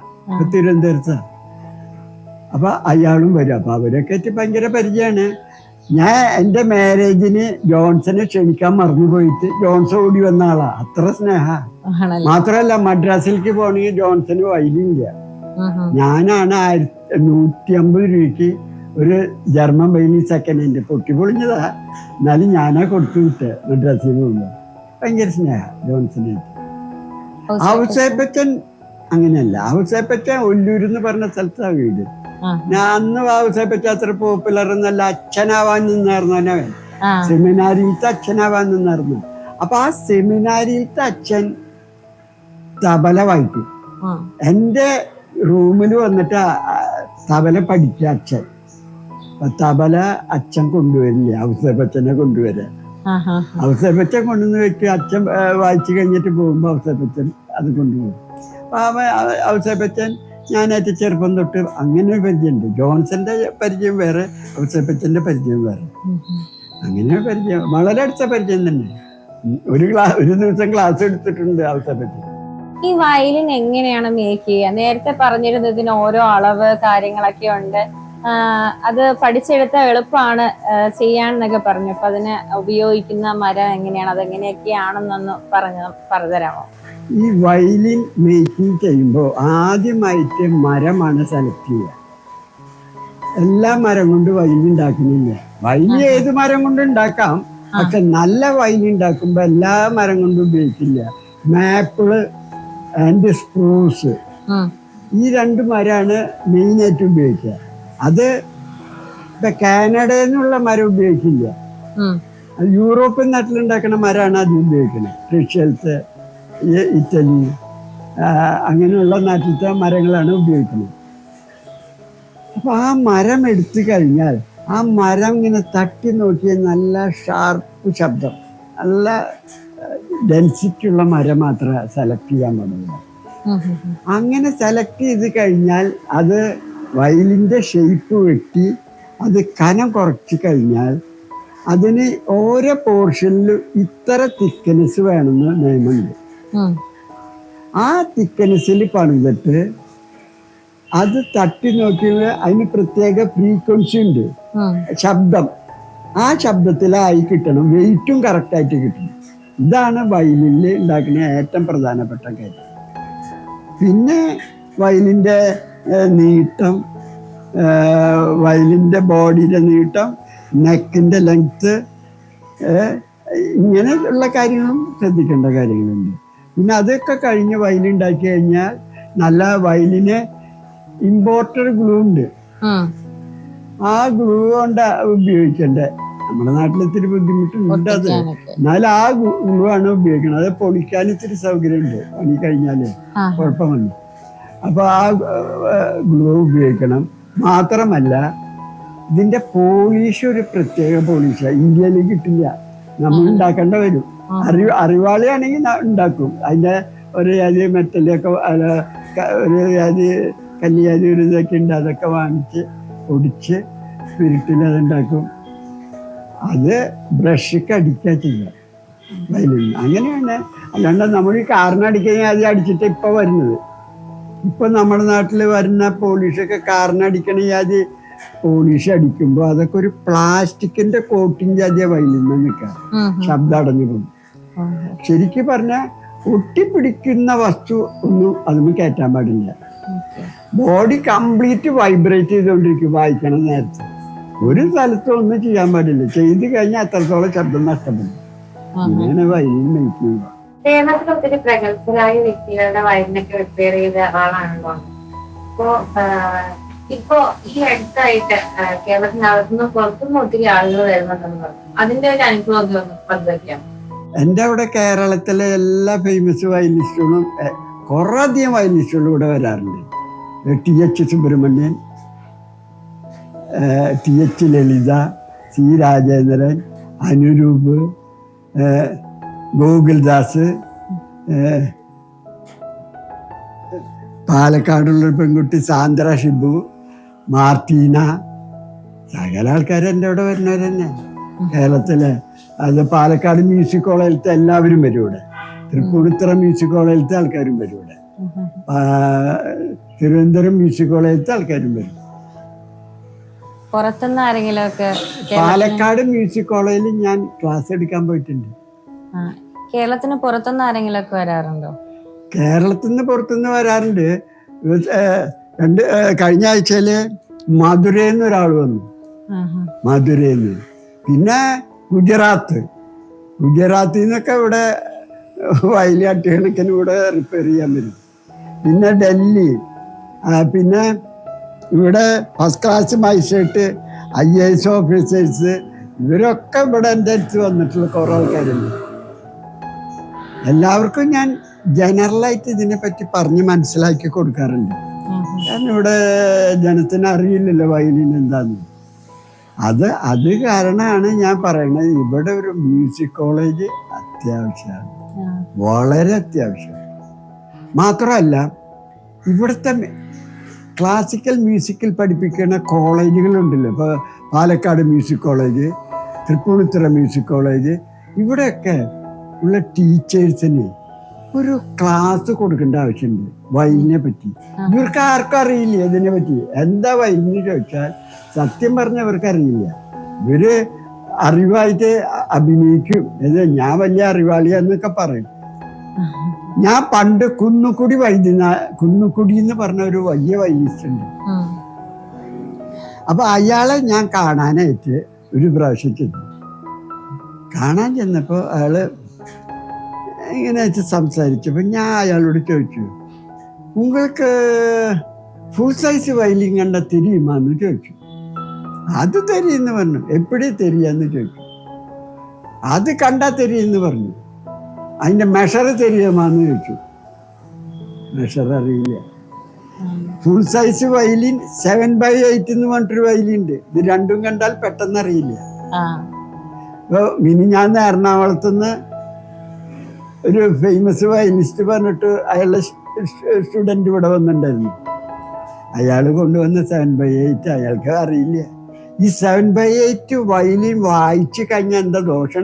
തിരുവനന്തപുരത്ത്. അപ്പൊ അയാളും വരും. അപ്പൊ അവരൊക്കെ ആയിട്ട് ഭയങ്കര പരിചയമാണ്. ഞാൻ എൻ്റെ മാരേജിന് ജോൺസനെ ക്ഷണിക്കാൻ മറന്നുപോയിട്ട് ജോൺസൺ ഓടി വന്ന ആളാ. അത്ര സ്നേഹ. മാത്രമല്ല മദ്രാസിലേക്ക് പോകണമെങ്കിൽ ജോൺസന് വയലില്ല. ഞാനാണ് 150 രൂപയ്ക്ക് ഒരു ജർമ്മൻ വയലിൻ സെക്കൻഡ് ഹാൻഡ് പൊട്ടിപ്പൊളിഞ്ഞതാ, എന്നാലും ഞാനാ കൊടുത്തു വിട്ടേ മദ്രാസിൽ പോകുമ്പോ. ഭയങ്കര സ്നേഹ ജോൺസനായിട്ട്. ഔസേപ്പച്ചൻ അങ്ങനെയല്ല. ഔസേപ്പച്ചൻ ഒല്ലൂരെന്ന് പറഞ്ഞ സ്ഥലത്താ വീട്. ഞാൻ അന്ന് ഔസേപ്പച്ചൻ അത്ര പോപ്പുലർ എന്നല്ല, അച്ഛനാവാൻ നിന്നായിരുന്നവൻ. സെമിനാരിയിലത്തെ അച്ഛനാവാൻ നിന്നായിരുന്നു. അപ്പൊ ആ സെമിനാരിയിലത്തെ അച്ഛൻ തബല വായിക്കും. എൻ്റെ റൂമിൽ വന്നിട്ട് തബല പഠിക്കുക അച്ഛൻ. തബല അച്ഛൻ കൊണ്ടുവരില്ല, ഔസേപ്പച്ചനെ കൊണ്ടുവരാൻ. ഔസേപ്പച്ചൻ കൊണ്ടുവന്ന് വെക്കും. അച്ഛൻ വായിച്ചു കഴിഞ്ഞിട്ട് പോകുമ്പോൾ ഔസേപ്പച്ചൻ അത് കൊണ്ടുപോകും. അപ്പൊ ഔസേപ്പച്ചൻ ഞാനായിട്ട് ചെറുപ്പം തൊട്ട് അങ്ങനെ ഒരു പരിചയമുണ്ട്. ജോൺസന്റെ പരിചയം വേറെ, ഔസേപ്പച്ചന്റെ പരിചയം വേറെ. അങ്ങനെ പരിചയം, വളരെ അടുത്ത പരിചയം തന്നെ. ഒരു ദിവസം ക്ലാസ് എടുത്തിട്ടുണ്ട് ഔസേപ്പച്ചൻ. ഈ വയലിൻ എങ്ങനെയാണ് മേക്ക് ചെയ്യുക? നേരത്തെ പറഞ്ഞിരുന്നത് ഇതിന് ഓരോ അളവ് കാര്യങ്ങളൊക്കെ ഉണ്ട്, അത് പഠിച്ചെടുത്ത എളുപ്പമാണ് ചെയ്യാന്നൊക്കെ പറഞ്ഞു. അപ്പൊ അതിന് ഉപയോഗിക്കുന്ന മരം എങ്ങനെയാണ്, അതെങ്ങനെയൊക്കെയാണെന്നൊന്ന് പറഞ്ഞുതരാമോ? ഈ വയലിൻ മേക്കിംഗ് ചെയ്യുമ്പോൾ ആദ്യമായിട്ട് മരമാണ് സെലക്ട് ചെയ്യുക. എല്ലാ മരം കൊണ്ട് വയലിൻ ഉണ്ടാക്കുന്നില്ല. വയലിൻ ഏത് മരം കൊണ്ട് ഉണ്ടാക്കാം, പക്ഷെ നല്ല വയലിൻ ഉണ്ടാക്കുമ്പോൾ എല്ലാ മരം കൊണ്ടും ഉപയോഗിക്കില്ല. മാപ്പിള് ആൻഡ് സ്പ്രൂസ്, ഈ 2 മരമാണ് മെയിനായിട്ട് ഉപയോഗിക്കുക. അത് ഇപ്പൊ കാനഡയിൽ നിന്നുള്ള മരം ഉപയോഗിക്കില്ല. യൂറോപ്യൻ നാട്ടിലുണ്ടാക്കുന്ന മരമാണ് അത് ഉപയോഗിക്കുന്നത്. റഷ്യയിലത്തെ, ഇറ്റലി, അങ്ങനെയുള്ള നാട്ടിലത്തെ മരങ്ങളാണ് ഉപയോഗിക്കുന്നത്. അപ്പൊ ആ മരം എടുത്തു കഴിഞ്ഞാൽ ആ മരം ഇങ്ങനെ തട്ടി നോക്കിയാൽ നല്ല ഷാർപ്പ് ശബ്ദം, നല്ല ഡെൻസിറ്റി ഉള്ള മരം മാത്രമേ സെലക്ട് ചെയ്യാൻ പാടുള്ളൂ. അങ്ങനെ സെലക്ട് ചെയ്ത് കഴിഞ്ഞാൽ അത് വയലിൻ്റെ ഷേപ്പ് വെട്ടി അത് കനം കുറച്ച് കഴിഞ്ഞാൽ അതിന് ഓരോ പോർഷനിലും ഇത്ര തിക്കനെസ് വേണമെന്ന് നിയമമുണ്ട്. ആ തിക്കനെസ്സിൽ പണിതിട്ട് അത് തട്ടി നോക്കിയാൽ അതിന് പ്രത്യേക ഫ്രീക്വൻസി ഉണ്ട്, ശബ്ദം. ആ ശബ്ദത്തിലായി കിട്ടണം, വെയിറ്റും കറക്റ്റായിട്ട് കിട്ടണം. ഇതാണ് വയലിനിൽ ഉണ്ടാക്കുന്ന ഏറ്റവും പ്രധാനപ്പെട്ട കാര്യം. പിന്നെ വയലിൻ്റെ നീട്ടം, വയലിൻ്റെ ബോഡിയുടെ നീട്ടം, നെക്കിൻ്റെ ലെങ്ത്ത്, ഇങ്ങനെയുള്ള കാര്യങ്ങളും ശ്രദ്ധിക്കേണ്ട കാര്യങ്ങളുണ്ട്. പിന്നെ അതൊക്കെ കഴിഞ്ഞ് വയലിൻ ഉണ്ടാക്കി കഴിഞ്ഞാൽ നല്ല വയലിന് ഇമ്പോർട്ടഡ് ഗ്ലൂ ഉണ്ട്. ആ ഗ്ലൂ കൊണ്ട് ഉപയോഗിക്കണ്ടേ. നമ്മുടെ നാട്ടിൽ ഇത്തിരി ബുദ്ധിമുട്ടുണ്ട് അത്, എന്നാലും ആ ഗ്ലൂ ആണ് ഉപയോഗിക്കുന്നത്. അത് പൊളിക്കാൻ ഇത്തിരി സൗകര്യമുണ്ട്, പണി കഴിഞ്ഞാല് കുഴപ്പമില്ല. അപ്പൊ ആ ഗ്ലൂ ഉപയോഗിക്കണം. മാത്രമല്ല ഇതിന്റെ പോളിഷ് ഒരു പ്രത്യേക പോളിഷാണ്, ഇന്ത്യയിൽ കിട്ടില്ല, നമ്മൾ ഉണ്ടാക്കേണ്ട വരും. അറിവാളിയാണെങ്കിൽ ഉണ്ടാക്കും. അതിന്റെ ഒരു ജാതി മെറ്റലൊക്കെ, ഒരു ജാതി കല്ലിയാതി ഒരു ഇതൊക്കെ ഉണ്ട്, അതൊക്കെ വാങ്ങിച്ച് പൊടിച്ച് സ്പിരിറ്റിൽ അതുണ്ടാക്കും. അത് ബ്രഷൊക്കെ അടിക്കുക ചെയ്യുക വയലിൻ. അങ്ങനെയാണ്. അല്ലാണ്ട് നമ്മൾ ഈ കാറിനടിക്കാൻ അത് അടിച്ചിട്ട് ഇപ്പൊ വരുന്നത്. ഇപ്പൊ നമ്മുടെ നാട്ടിൽ വരുന്ന പോളിഷൊക്കെ കാറിനടിക്കണ ജാതി പോളിഷ് അടിക്കുമ്പോൾ അതൊക്കെ ഒരു പ്ലാസ്റ്റിക്കിന്റെ കോട്ടിങ് ജാതിയ വയലിന്ന് നിൽക്കാം, ശബ്ദം അടഞ്ഞു പോകും. ശരിക്കും പറഞ്ഞാൽ ഒട്ടിപ്പിടിക്കുന്ന വസ്തു ഒന്നും അതിന് കയറ്റാൻ പാടില്ല. ബോഡി കംപ്ലീറ്റ് വൈബ്രേറ്റ് ചെയ്തുകൊണ്ടിരിക്കും വായിക്കണ നേരത്തെ. ഒരു സ്ഥലത്തും ഒന്നും ചെയ്യാൻ പാടില്ല. ചെയ്ത് കഴിഞ്ഞാൽ അത്രത്തോളം ശബ്ദം നഷ്ടപ്പെടും. ഇങ്ങനെ വയലിൻ മേക്ക് ചെയ്യുക. കേരളത്തിൽ ഒത്തിരി പ്രഗത്ഭരായ വ്യക്തികളുടെ വയലിനൊക്കെ റിപ്പയർ ചെയ്ത ആളാണല്ലോ. ഇപ്പോ ഈ അടുത്തായിട്ട് കേരളത്തിനകത്തുനിന്ന് പുറത്തുനിന്ന് ഒത്തിരി ആളുകൾ വരുന്നുണ്ടെന്ന് പറഞ്ഞു. അതിന്റെ ഒരു അനുഭവം പങ്കുവയ്ക്കാം. എൻ്റെ അവിടെ കേരളത്തിലെ എല്ലാ ഫേമസ് വയലിനിസ്റ്റുകളും കുറെ അധികം വയലിനിസ്റ്റുകളും ഇവിടെ വരാറുണ്ട്. TH സുബ്രഹ്മണ്യൻ, TH ലളിത, C രാജേന്ദ്രൻ, അനുരൂപ്, ഗോകുൽദാസ്, പാലക്കാടുള്ളൊരു പെൺകുട്ടി സാന്ദ്ര ഷിബു, മാർട്ടീന, സകല ആൾക്കാർ എൻ്റെ അവിടെ വരുന്നവർ തന്നെ കേരളത്തിലെ. അത് പാലക്കാട് മ്യൂസിക് കോളേജിലത്തെ എല്ലാവരും വരും ഇവിടെ. തൃപ്പൂണിത്തുറ മ്യൂസിക് കോളേജിലത്തെ ആൾക്കാരും വരും ഇവിടെ. തിരുവനന്തപുരം മ്യൂസിക് കോളേജിലത്തെ ആൾക്കാരും വരും. പുറത്തുനിന്ന് ആരെങ്കിലും ഒക്കെ? പാലക്കാട് മ്യൂസിക് കോളേജിൽ ഞാൻ ക്ലാസ് എടുക്കാൻ പോയിട്ടുണ്ട്. കേരളത്തിന് പുറത്തുനിന്ന് ആരെങ്കിലും ഒക്കെ വരാറുണ്ടോ? കേരളത്തിൽ നിന്ന് പുറത്തുനിന്ന് വരാറുണ്ട്. കഴിഞ്ഞ ആഴ്ചയില് മധുരയിൽ നിന്ന് ഒരാൾ വന്നു, മധുരയിൽ നിന്ന്. പിന്നെ ഗുജറാത്തിൽ നിന്നൊക്കെ ഇവിടെ വയലാട്ട് കണക്കിന് ഇവിടെ റിപ്പയർ ചെയ്യാൻ വരും. പിന്നെ ഡൽഹി, പിന്നെ ഇവിടെ first class magistrate, IAS officers, ഇവരൊക്കെ ഇവിടെ എൻ്റെ അടുത്ത് വന്നിട്ടുള്ള കുറേ ആൾക്കാരുണ്ട്. എല്ലാവർക്കും ഞാൻ ജനറലായിട്ട് ഇതിനെപ്പറ്റി പറഞ്ഞ് മനസ്സിലാക്കി കൊടുക്കാറുണ്ട്. കാരണം ഇവിടെ ജനത്തിന് അറിയില്ലല്ലോ വയലിൻ എന്താന്ന്. അത് കാരണമാണ് ഞാൻ പറയുന്നത് ഇവിടെ ഒരു മ്യൂസിക് കോളേജ് അത്യാവശ്യമാണ്, വളരെ അത്യാവശ്യം. മാത്രമല്ല ഇവിടുത്തെ ക്ലാസിക്കൽ മ്യൂസിക്കിൽ പഠിപ്പിക്കുന്ന കോളേജുകളുണ്ടല്ലോ. ഇപ്പോൾ Palakkad music college, Tripunithura music college, ഇവിടെയൊക്കെ ഉള്ള ടീച്ചേഴ്സിന് ഒരു ക്ലാസ് കൊടുക്കേണ്ട ആവശ്യമുണ്ട് വയലിനെ പറ്റി. ഇവർക്ക് ആർക്കും അറിയില്ല ഇതിനെ പറ്റി. എന്താ വയലിന് ചോദിച്ചാൽ സത്യം പറഞ്ഞ ഇവർക്ക് അറിയില്ല. ഇവര് അറിവായിട്ട് അഭിനയിക്കും. ഞാൻ വലിയ അറിവാളിയാന്നൊക്കെ പറയും. ഞാൻ പണ്ട് കുന്നുകുടി എന്ന് പറഞ്ഞ ഒരു വലിയ വയലിനിസ്റ്റ് ഉണ്ട്. അപ്പൊ അയാളെ ഞാൻ കാണാനായിട്ട് ഒരു പ്രാവശ്യം ചെന്നു. കാണാൻ ചെന്നപ്പോ അയാള് ഇങ്ങനെ സംസാരിച്ചപ്പോ ഞാൻ അയാളോട് ചോദിച്ചു, നിങ്ങൾക്ക് ഫുൾ സൈസ് വയലിൻ കണ്ട തെരിയുമാന്ന് ചോദിച്ചു. അത് തെരിയെന്ന് പറഞ്ഞു. എപ്പോഴേ തെരിയാന്ന് ചോദിച്ചു. അത് കണ്ടാ തെരിയെന്ന് പറഞ്ഞു. അതിന്റെ മെഷർ തെരിയുമാന്ന് ചോദിച്ചു. മെഷർ അറിയില്ല. ഫുൾ സൈസ് വയലിൻ 7/8 എന്ന് പറഞ്ഞിട്ടൊരു വയലിനുണ്ട്. ഇത് രണ്ടും കണ്ടാൽ പെട്ടെന്ന് അറിയില്ല. ഇപ്പൊ ഞാൻ എറണാകുളത്തുനിന്ന് ഒരു ഫേമസ് വയലിനിസ്റ്റ് പറഞ്ഞിട്ട് അയാളുടെ സ്റ്റുഡൻറ് ഇവിടെ വന്നിട്ടുണ്ടായിരുന്നു. അയാൾ കൊണ്ടുവന്ന 7/8 അയാൾക്ക് അറിയില്ല. ഈ 7/8 വയലിൻ വായിച്ചു കഴിഞ്ഞാൽ എന്താ ദോഷം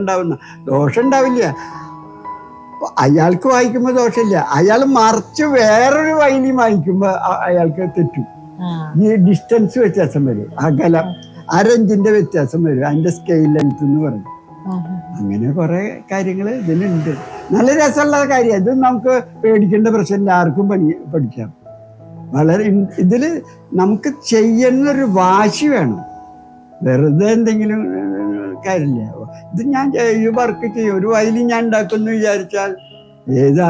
ഉണ്ടാവില്ല. അയാൾക്ക് വായിക്കുമ്പോ ദോഷമില്ല. അയാൾ മറിച്ച് വേറൊരു വയലിൻ വായിക്കുമ്പോ അയാൾക്ക് തെറ്റും. ഈ ഡിസ്റ്റൻസ് വ്യത്യാസം വരും, അകലം 1/2 ഇഞ്ചിന്റെ വ്യത്യാസം വരും, അതിന്റെ സ്കെയിൽ ലെങ്ത് എന്ന് പറയും. അങ്ങനെ കുറെ കാര്യങ്ങൾ ഇതിലുണ്ട്. നല്ല രസമുള്ള കാര്യം. ഇത് നമുക്ക് പേടിക്കേണ്ട പ്രശ്നമില്ല, ആർക്കും പഠിക്കാം. വളരെ ഇതില് നമുക്ക് ചെയ്യുന്നൊരു വാശി വേണം, വെറുതെ എന്തെങ്കിലും കാര്യമില്ല. ഇത് ഞാൻ ഈ വർക്ക് ചെയ്യും. ഒരു വയലിൻ ഞാൻ ഉണ്ടാക്കുമെന്ന് വിചാരിച്ചാൽ ഏത്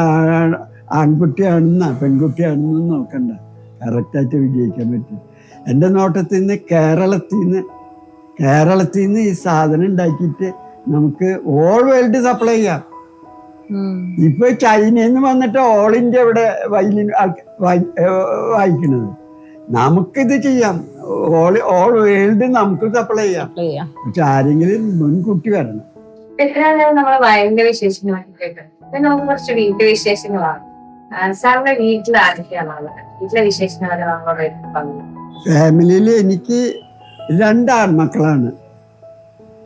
ആൺകുട്ടിയാണെന്നോ പെൺകുട്ടിയാണെന്നോ നോക്കണ്ട, കറക്റ്റായിട്ട് വിജയിക്കാൻ പറ്റും. എൻ്റെ നോട്ടത്തിൽ നിന്ന് കേരളത്തിൽ നിന്ന് ഈ സാധനം ഉണ്ടാക്കിയിട്ട് നമുക്ക് ഓൾ വേൾഡ് സപ്ലൈ ചെയ്യാം. ഇപ്പൊ ചൈനയിൽ നിന്ന് വന്നിട്ട് ഓൾ ഇന്ത്യ ഇവിടെ വയലിൻ വായിക്കുന്നത്. നമുക്കിത് ചെയ്യാം, ഓൾ വേൾഡ് നമുക്ക് സപ്ലൈ ചെയ്യാം. പക്ഷെ ആരെങ്കിലും മുൻകൂട്ടി വരണം. നമ്മളെ വയലിന്റെ വിശേഷങ്ങളാണ് കേട്ടത്. നമുക്ക് കുറച്ച് വീട്ടു വിശേഷങ്ങളാണ്. സാറിന്റെ വീട്ടിൽ ആരൊക്കെയാണ്? വീട്ടിലെ വിശേഷങ്ങളൊക്കെ നമ്മളോട് പറഞ്ഞു. ഫാമിലിയിൽ എനിക്ക് 2 ആൺമക്കളാണ്.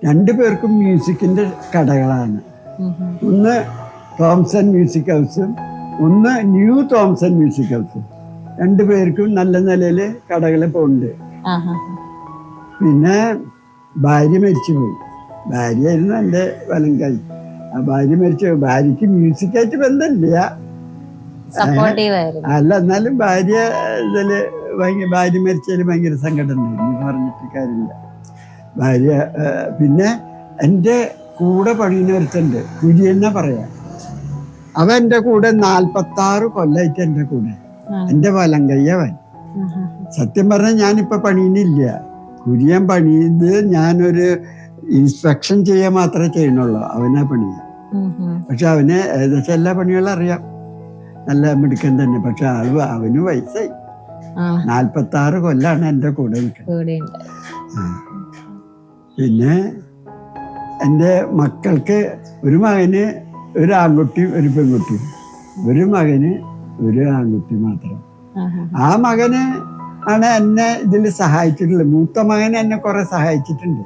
2 പേർക്കും മ്യൂസിക്കിന്റെ കടകളാണ്. ഒന്ന് തോംസൺ മ്യൂസിക് ഹൗസും ഒന്ന് ന്യൂ തോംസൺ മ്യൂസിക് ഹൗസും. 2 പേർക്കും നല്ല നിലയിൽ കടകൾ പോകുന്നുണ്ട്. പിന്നെ ഭാര്യ മരിച്ചുപോയി. ഭാര്യയായിരുന്നു എൻ്റെ വലങ്കായി. ആ ഭാര്യ ഭാര്യക്ക് മ്യൂസിക്കായിട്ട് ബന്ധമില്ല, അല്ല. എന്നാലും ഭാര്യ മരിച്ചതിൽ ഭയങ്കര സങ്കടം ഉണ്ട്. ഇനി പറഞ്ഞിട്ട് കാര്യമില്ല. ഭാര്യ പിന്നെ എൻ്റെ കൂടെ പണിയുന്നവരുത്തുണ്ട്, കുര്യന്ന പറയാം. അവൻ എൻ്റെ കൂടെ 46 കൊല്ലമായിട്ട് എൻ്റെ കൂടെ, എൻ്റെ വലങ്കയ്യവൻ. സത്യം പറഞ്ഞാൽ ഞാനിപ്പോ പണിയുന്നില്ല. കുര്യൻ പണിയത് ഞാനൊരു ഇൻസ്പെക്ഷൻ ചെയ്യാൻ മാത്രമേ ചെയ്യണുള്ളൂ. അവനാ പണിയ. പക്ഷെ അവന് ഏകദേശം എല്ലാ പണികളും അറിയാം, നല്ല മിടുക്കൻ തന്നെ. പക്ഷെ അവന് വയസ്സായി. 46 കൊല്ലാണ് എൻ്റെ കൂടെ നിൽക്കുന്നത്. പിന്നെ എൻ്റെ മക്കൾക്ക് ഒരു മകന് ഒരു ആൺകുട്ടിയും ഒരു പെൺകുട്ടിയും, ഒരു മകന് ഒരു ആൺകുട്ടി മാത്രം. ആ മകന് ആണ് എന്നെ ഇതിൽ സഹായിച്ചിട്ടുള്ളത്. മൂത്ത മകൻ എന്നെ കുറെ സഹായിച്ചിട്ടുണ്ട്.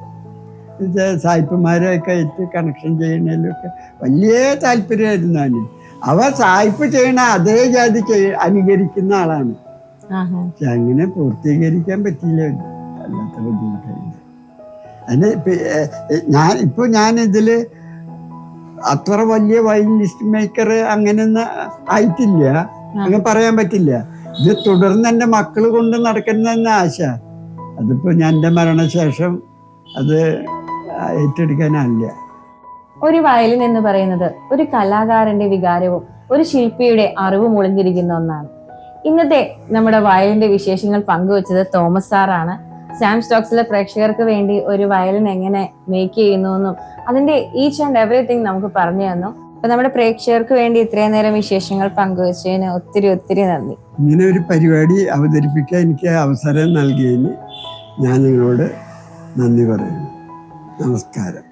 സായിപ്പുമാരെയൊക്കെ ആയിട്ട് കണക്ഷൻ ചെയ്യുന്നതിലൊക്കെ വലിയ താല്പര്യമായിരുന്നു അവന്. അവ സായിപ്പ് ചെയ്യണ അതേ ജാതി അനുകരിക്കുന്ന ആളാണ്. പക്ഷെ അങ്ങനെ പൂർത്തീകരിക്കാൻ പറ്റില്ല, അല്ലാത്ത ബുദ്ധിമുട്ടായിരുന്നു. ഞാൻ ഇതില് അത്ര വലിയ വയലിനിസ്റ്റ് മേക്കർ അങ്ങനെയൊന്നും ആയിട്ടില്ല, അങ്ങനെ പറയാൻ പറ്റില്ല. ഇത് തുടർന്ന് എൻ്റെ മക്കൾ കൊണ്ട് നടക്കുന്ന ആശ. അതിപ്പോ ഞാൻ എൻ്റെ മരണശേഷം അത് ഏറ്റെടുക്കാനല്ല. ഒരു വയലിൻ എന്ന് പറയുന്നത് ഒരു കലാകാരന്റെ വികാരവും ഒരു ശില്പിയുടെ അറിവും ഒളിഞ്ഞിരിക്കുന്ന ഒന്നാണ്. ഇന്നത്തെ നമ്മുടെ വയലിന്റെ വിശേഷങ്ങൾ പങ്കുവച്ചത് തോമസ് സാറാണ്. സാം സ്റ്റോക്സിലെ പ്രേക്ഷകർക്ക് വേണ്ടി ഒരു വയലിൻ എങ്ങനെ മേക്ക് ചെയ്യുന്നു എന്നും അതിന്റെ ഈച്ച് ആൻഡ് എവറിത്തിങ് നമുക്ക് പറഞ്ഞു തന്നു. അപ്പൊ നമ്മുടെ പ്രേക്ഷകർക്ക് വേണ്ടി ഇത്രയും നേരം വിശേഷങ്ങൾ പങ്കുവച്ചതിന് ഒത്തിരി ഒത്തിരി നന്ദി. ഇങ്ങനെ ഒരു പരിപാടി അവതരിപ്പിക്കാൻ എനിക്ക് അവസരം നൽകിയതിന് ഞാൻ നിങ്ങളോട് നന്ദി പറയുന്നു. നമസ്കാരം.